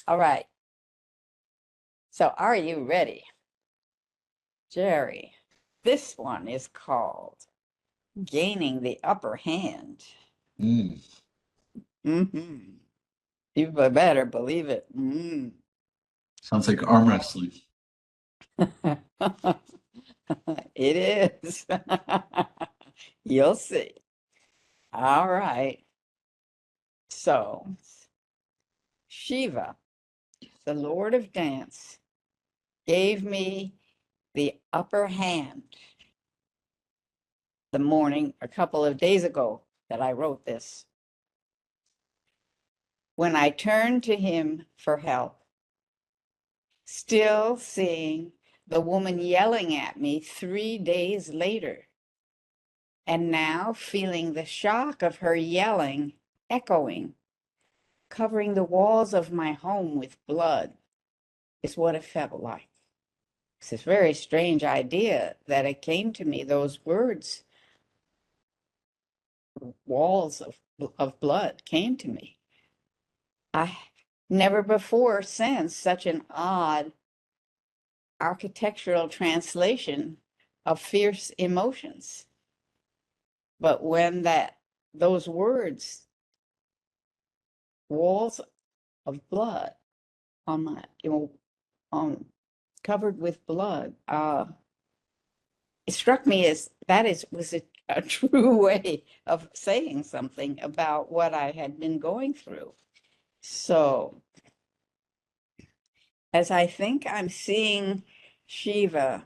All right. So are you ready? Jerry, this one is called Gaining the Upper Hand. Mm. Mm-hmm. You better believe it. Sounds like arm wrestling. It is. You'll see. All right. So, Shiva, the Lord of Dance, gave me the upper hand the morning, a couple of days ago, that I wrote this. When I turned to him for help, still seeing the woman yelling at me 3 days later, and now feeling the shock of her yelling echoing, covering the walls of my home with blood, is what it felt like. It's a very strange idea that it came to me, those words, walls of blood, came to me. I never before sensed such an odd architectural translation of fierce emotions. But when those words, walls of blood on my, covered with blood, it struck me as was a true way of saying something about what I had been going through. So, as I think I'm seeing Shiva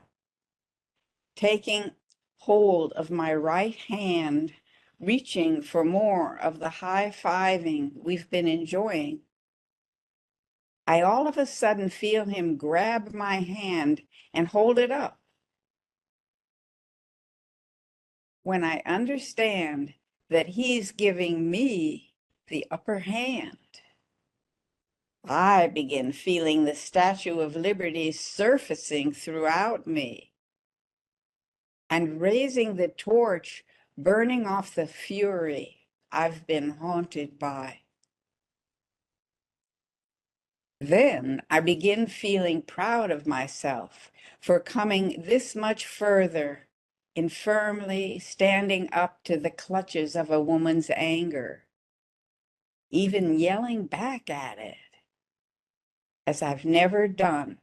taking hold of my right hand, reaching for more of the high-fiving we've been enjoying, I all of a sudden feel him grab my hand and hold it up. When I understand that he's giving me the upper hand, I begin feeling the Statue of Liberty surfacing throughout me and raising the torch, burning off the fury I've been haunted by. Then I begin feeling proud of myself for coming this much further in firmly standing up to the clutches of a woman's anger, even yelling back at it, as I've never done,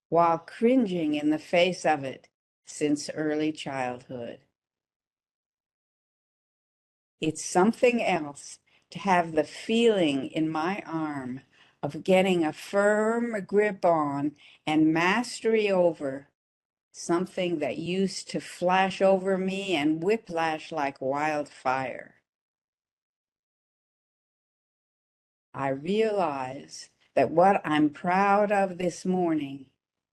while cringing in the face of it since early childhood. It's something else to have the feeling in my arm of getting a firm grip on and mastery over something that used to flash over me and whiplash like wildfire. I realize that what I'm proud of this morning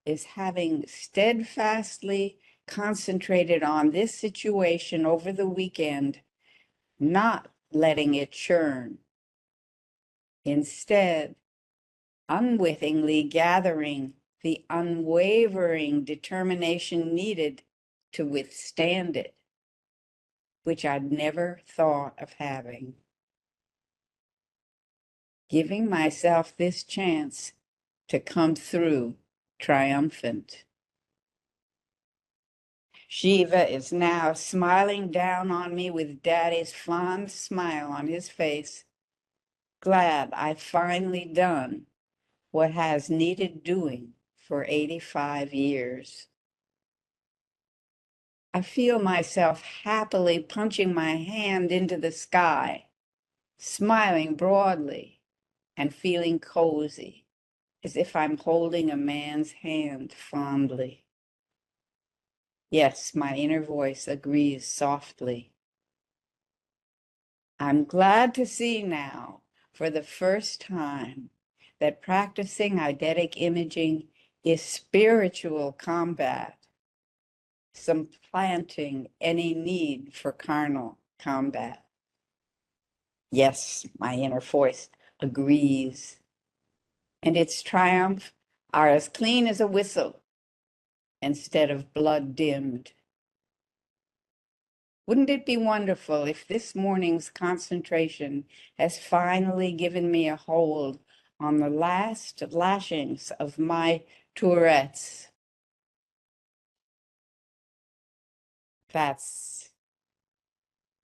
is having steadfastly concentrated on this situation over the weekend, not letting it churn. Instead, unwittingly gathering the unwavering determination needed to withstand it, which I'd never thought of having. Giving myself this chance to come through triumphant. Shiva is now smiling down on me with Daddy's fond smile on his face, glad I've finally done what has needed doing for 85 years. I feel myself happily punching my hand into the sky, smiling broadly and feeling cozy, as if I'm holding a man's hand fondly. Yes, my inner voice agrees softly. I'm glad to see now, for the first time, that practicing eidetic imaging is spiritual combat, supplanting any need for carnal combat. Yes, my inner voice agrees. And its triumph are as clean as a whistle instead of blood dimmed. Wouldn't it be wonderful if this morning's concentration has finally given me a hold on the last lashings of my Tourette's. That's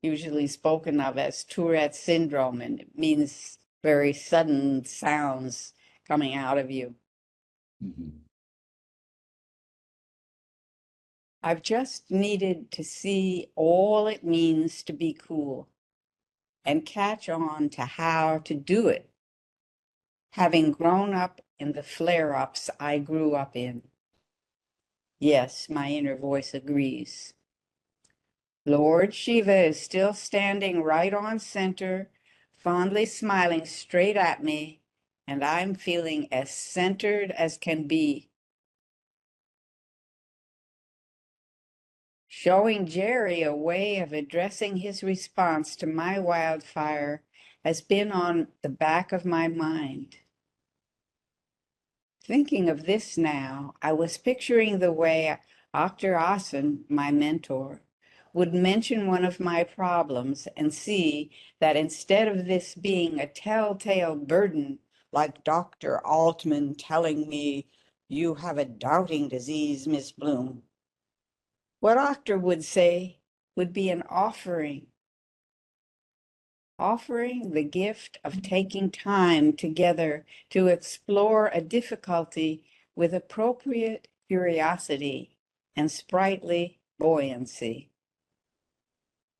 usually spoken of as Tourette's syndrome, and it means very sudden sounds coming out of you. Mhm. I've just needed to see all it means to be cool and catch on to how to do it, having grown up in the flare-ups I grew up in. Yes, my inner voice agrees. Lord Shiva is still standing right on center, fondly smiling straight at me, and I'm feeling as centered as can be. Showing Jerry a way of addressing his response to my wildfire has been on the back of my mind. Thinking of this now, I was picturing the way Dr. Asen, my mentor, would mention one of my problems and see that instead of this being a telltale burden, like Dr. Altman telling me, "You have a doubting disease, Miss Bloom," what doctor would say would be an offering the gift of taking time together to explore a difficulty with appropriate curiosity and sprightly buoyancy,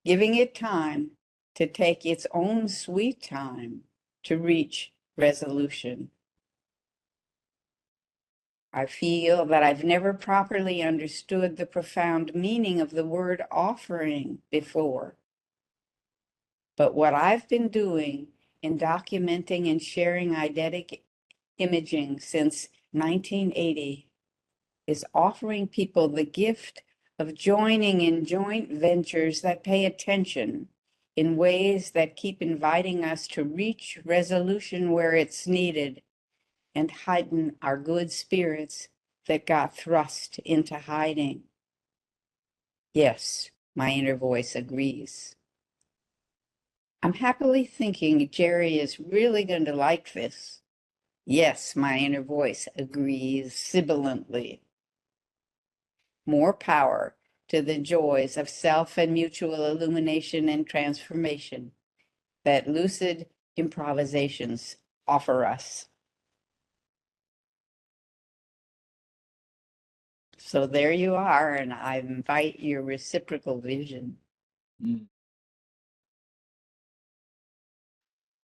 giving it time to take its own sweet time to reach resolution. I feel that I've never properly understood the profound meaning of the word offering before. But what I've been doing in documenting and sharing eidetic imaging since 1980 is offering people the gift of joining in joint ventures that pay attention in ways that keep inviting us to reach resolution where it's needed and heighten our good spirits that got thrust into hiding. Yes, my inner voice agrees. I'm happily thinking Jerry is really going to like this. Yes, my inner voice agrees sibilantly. More power to the joys of self and mutual illumination and transformation that lucid improvisations offer us. So there you are, and I invite your reciprocal vision. Mm.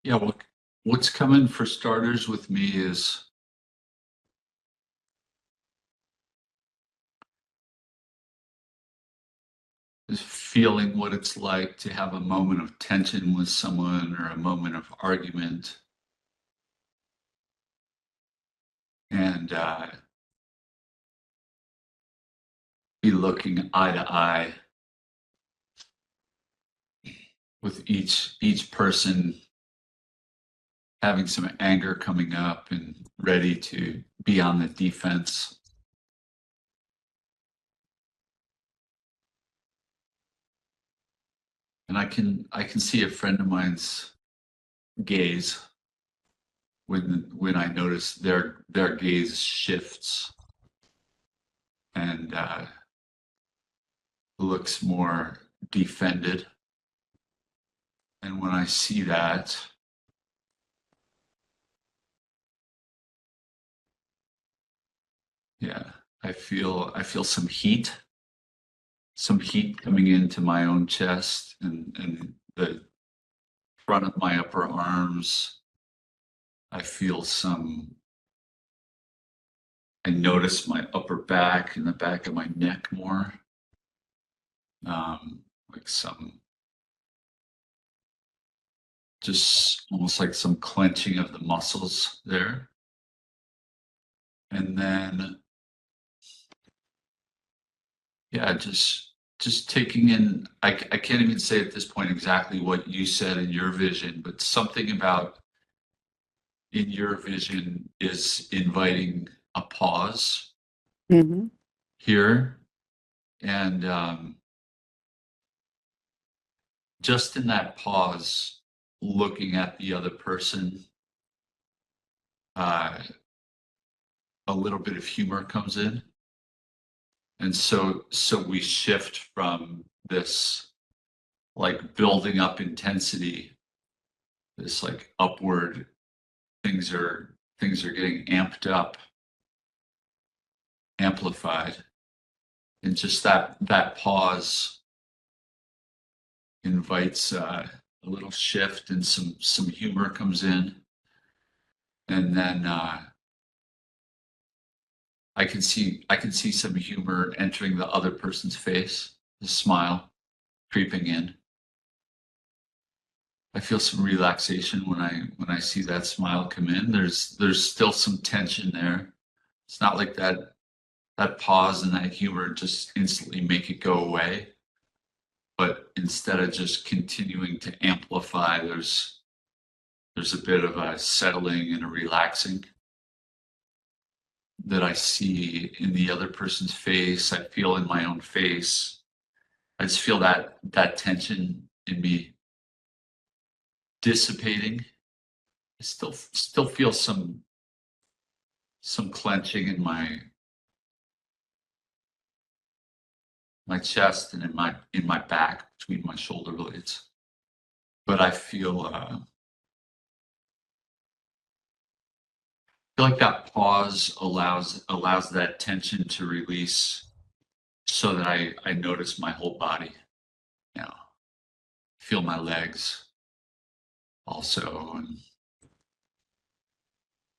Yeah, what's coming for starters with me is feeling what it's like to have a moment of tension with someone or a moment of argument, and be looking eye to eye with each person having some anger coming up and ready to be on the defense. And I can see a friend of mine's gaze when I notice their gaze shifts and looks more defended. And when I see that, yeah, I feel some heat coming into my own chest and the front of my upper arms. I notice my upper back and the back of my neck more, like just almost like some clenching of the muscles there. And then, yeah, just taking in, I can't even say at this point exactly what you said in your vision, but something about in your vision is inviting a pause Mm-hmm. here. And just in that pause, looking at the other person uh, a little bit of humor comes in. And so we shift from this like building up intensity, this like upward, things are getting amped up, amplified. And just that pause invites a little shift, and some humor comes in. And then I can see some humor entering the other person's face, the smile creeping in. I feel some relaxation when I see that smile come in. There's still some tension there. It's not like that pause and that humor just instantly make it go away. But instead of just continuing to amplify, there's a bit of a settling and a relaxing that I see in the other person's face. I feel in my own face. I just feel that tension in me dissipating. I still feel some clenching in my chest and in my back between my shoulder blades. But I feel like that pause allows that tension to release, so that I notice my whole body now. Feel my legs also, and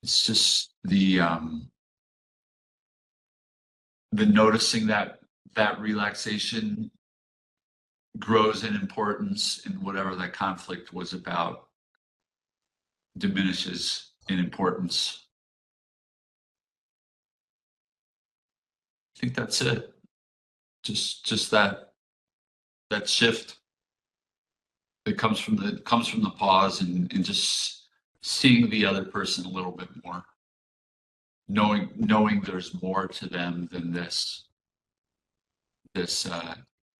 it's just the noticing that relaxation grows in importance, and whatever that conflict was about diminishes in importance. I think that's it. Just that shift that comes from the pause, and just seeing the other person a little bit more, knowing there's more to them than this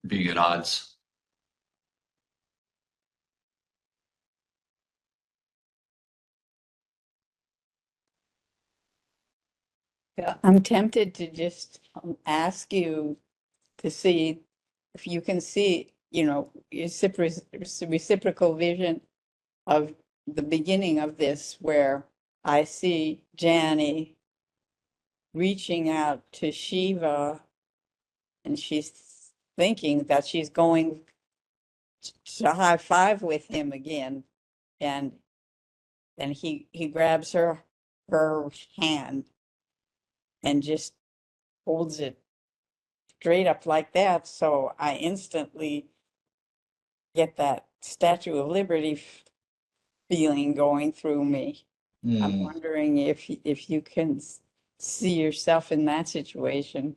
being at odds. Yeah, I'm tempted to just ask you to see if you can see, reciprocal vision of the beginning of this, where I see Jani reaching out to Shiva, and she's thinking that she's going to high five with him again, and then he grabs her hand and just holds it straight up like that. So I instantly get that Statue of Liberty feeling going through me. I'm wondering if you can see yourself in that situation.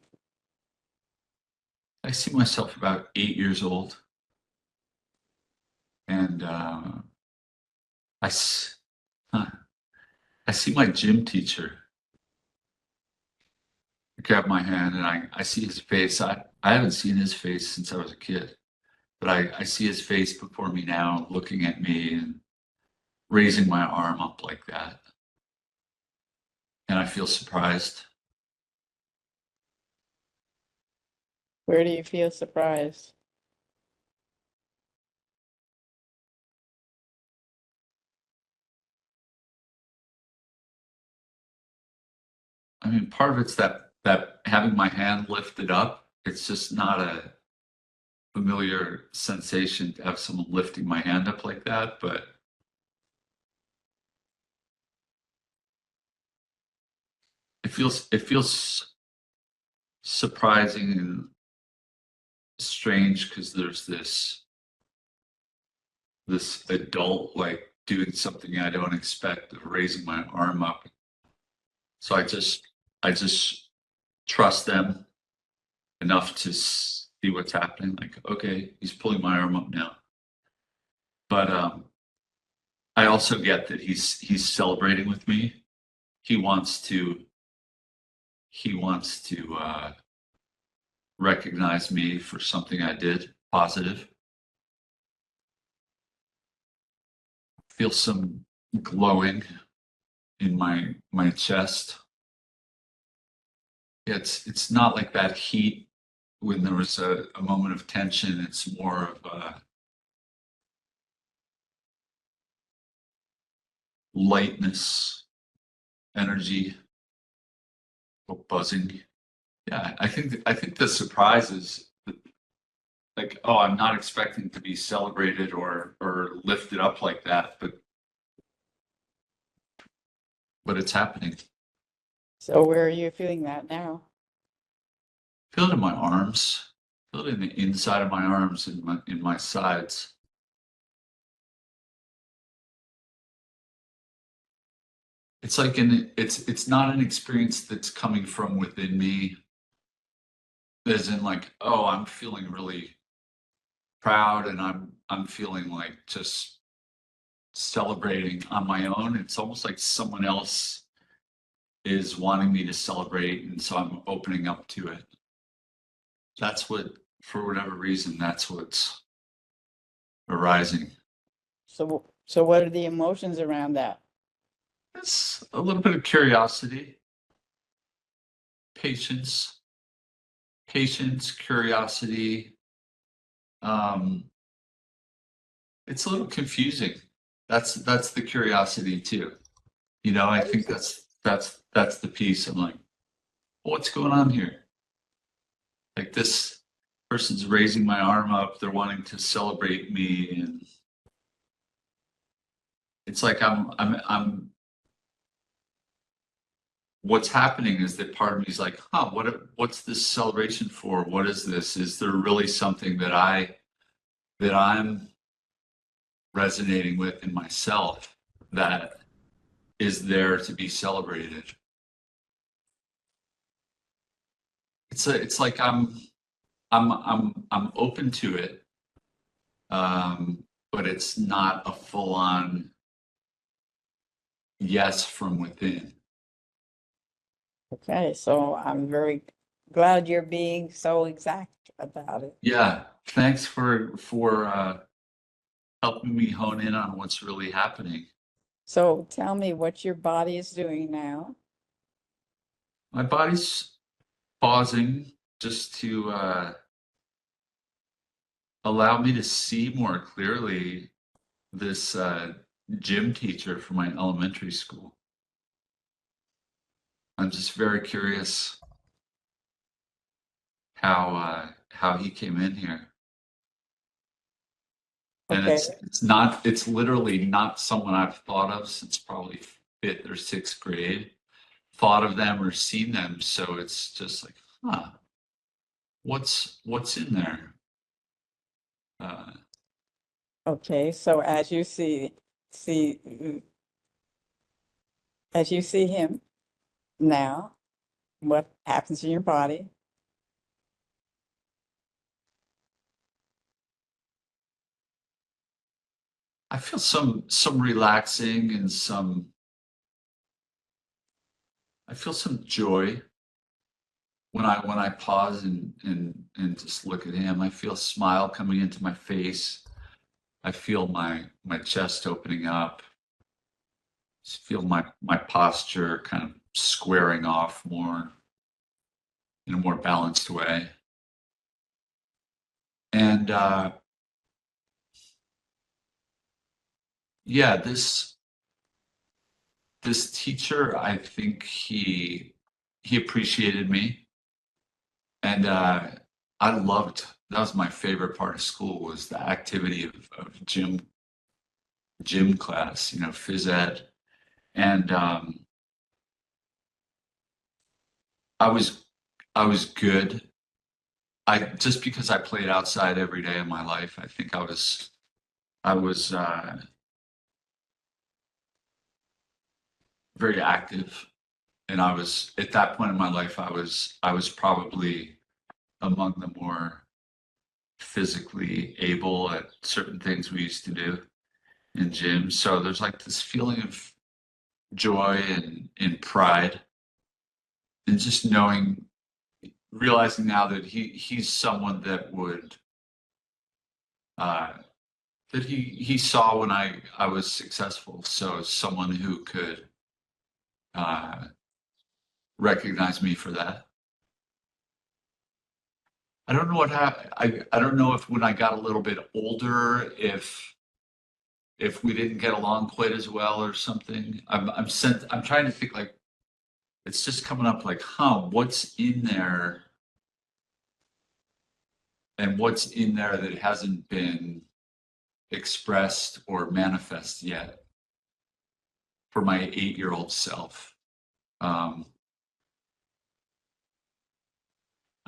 I see myself about 8 years old, and huh, I see my gym teacher grab my hand, and I see his face. I haven't seen his face since I was a kid, but I see his face before me now, looking at me and raising my arm up like that. And I feel surprised. Where do you feel surprised? I mean, part of it's that having my hand lifted up, it's just not a familiar sensation to have someone lifting my hand up like that, but it feels surprising and strange, because there's this adult like doing something I don't expect, of raising my arm up. So I just trust them enough to see what's happening. Like, okay, he's pulling my arm up now. But I also get that he's celebrating with me. He wants to recognize me for something I did positive. Feel some glowing in my chest. It's not like that heat when there was a moment of tension. It's more of a lightness, energy, buzzing. Yeah, I think the surprise is like, oh, I'm not expecting to be celebrated or lifted up like that, but it's happening. So where are you feeling that now? Feel it in my arms. Feel it in the inside of my arms and in my sides. It's like it's not an experience that's coming from within me, as in like, oh, I'm feeling really proud and I'm feeling like just celebrating on my own. It's almost like someone else is wanting me to celebrate, and so I'm opening up to it. That's what, for whatever reason, that's what's arising. So what are the emotions around that? It's a little bit of curiosity, patience, curiosity. It's a little confusing. That's the curiosity too. You know, I think that's the piece. I'm like, what's going on here? Like, this person's raising my arm up. They're wanting to celebrate me, and it's like I'm. What's happening is that part of me is like, huh, what's this celebration for? What is this? Is there really something that I'm resonating with in myself that is there to be celebrated? It's like I'm open to it, but it's not a full on yes from within. Okay, so I'm very glad you're being so exact about it. Yeah, thanks for helping me hone in on what's really happening. So tell me what your body is doing now. My body's pausing just to allow me to see more clearly this gym teacher from my elementary school. I'm just very curious how he came in here. And Okay, it's literally not someone I've thought of since probably fifth or sixth grade. Thought of them or seen them, so it's just like, huh, what's in there? Uh, okay, so see as you see him now, what happens in your body? I feel some relaxing and I feel some joy when I pause and just look at him. I feel a smile coming into my face. I feel my chest opening up. Just feel my posture kind of squaring off more in a more balanced way. And yeah, this teacher, I think he appreciated me, and I loved, that was my favorite part of school, was the activity of gym class, you know, phys ed. And I was I was good. I just because I played outside every day of my life, I think I was very active, and I was at that point in my life, I was probably among the more physically able at certain things we used to do in gym. So there's like this feeling of joy and pride, and just knowing, realizing now that he's someone that would uh, that he saw when I was successful. So someone who could recognize me for that. I don't know what happened. I don't know if when I got a little bit older, if we didn't get along quite as well or something. I'm trying to think, like, it's just coming up like, what's in there, and what's in there that hasn't been expressed or manifest yet for my 8-year-old self. I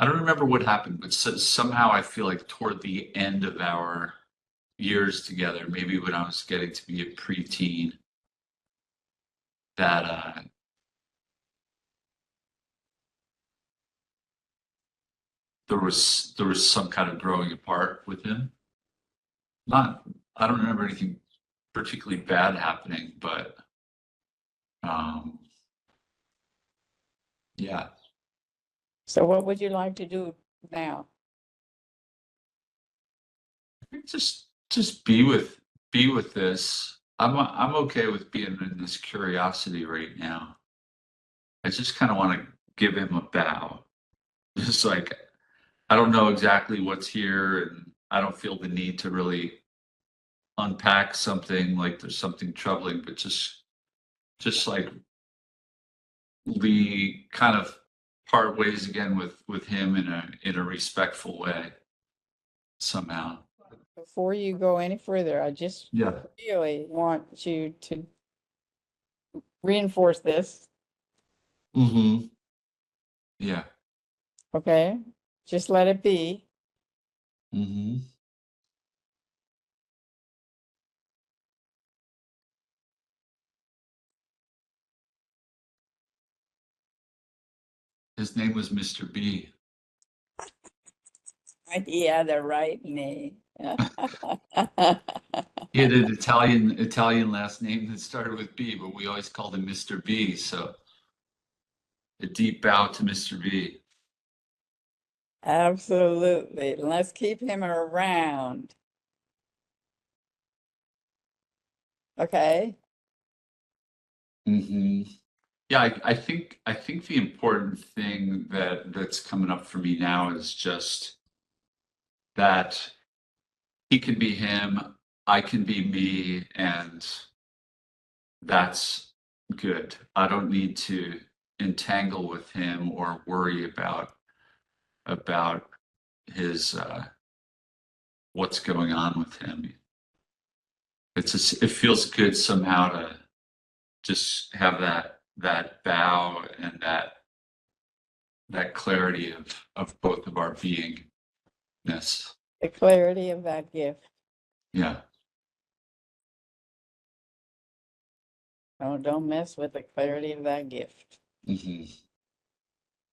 don't remember what happened, but somehow I feel like toward the end of our years together, maybe when I was getting to be a preteen, that there was some kind of growing apart with him. I don't remember anything particularly bad happening, but yeah. So what would you like to do now? Just be with this. I'm okay with being in this curiosity right now. I just kind of want to give him a bow. Just like, I don't know exactly what's here, and I don't feel the need to really unpack something like there's something troubling, but just like we kind of part ways again with him in a respectful way somehow. Before you go any further, I just Yeah. really want you to reinforce this, Mm-hmm. Yeah. okay? Just let it be. Mm-hmm. His name was Mr. B. Yeah, the right name. He had an Italian last name that started with B, but we always called him Mr. B. So a deep bow to Mr. B. Absolutely. Let's keep him around. Okay. Mm-hmm. Yeah, I think the important thing that's coming up for me now is just that he can be him, I can be me, and that's good. I don't need to entangle with him or worry about his what's going on with him. It feels good somehow to just have that bow and that clarity of both of our beingness. The clarity of that gift. Yeah. Oh, don't mess with the clarity of that gift. Mm-hmm.